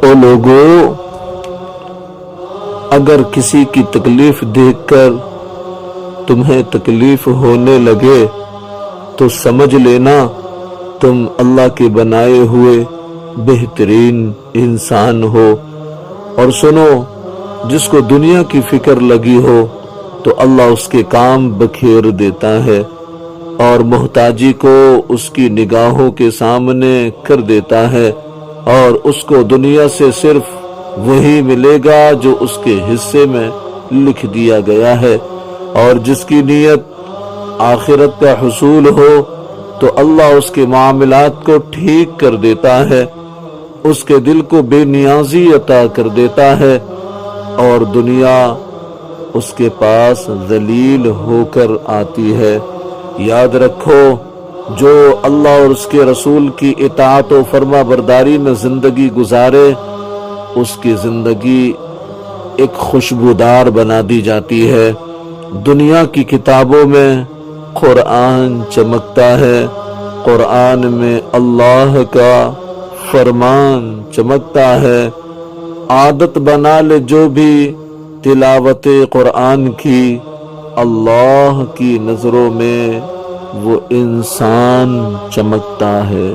او لوگو، اگر کسی کی تکلیف دیکھ کر تمہیں تکلیف ہونے لگے تو سمجھ لینا تم اللہ کے بنائے ہوئے بہترین انسان ہو۔ اور سنو، جس کو دنیا کی فکر لگی ہو تو اللہ اس کے کام بکھیر دیتا ہے اور محتاجی کو اس کی نگاہوں کے سامنے کر دیتا ہے، اور اس کو دنیا سے صرف وہی ملے گا جو اس کے حصے میں لکھ دیا گیا ہے، اور جس کی نیت آخرت کا حصول ہو تو اللہ اس کے معاملات کو ٹھیک کر دیتا ہے، اس کے دل کو بے نیازی عطا کر دیتا ہے، اور دنیا اس کے پاس ذلیل ہو کر آتی ہے۔ یاد رکھو، جو اللہ اور اس کے رسول کی اطاعت و فرما برداری میں زندگی گزارے، اس کی زندگی ایک خوشبودار بنا دی جاتی ہے۔ دنیا کی کتابوں میں قرآن چمکتا ہے، قرآن میں اللہ کا فرمان چمکتا ہے۔ عادت بنا لے جو بھی تلاوت قرآن کی، اللہ کی نظروں میں وہ انسان چمکتا ہے۔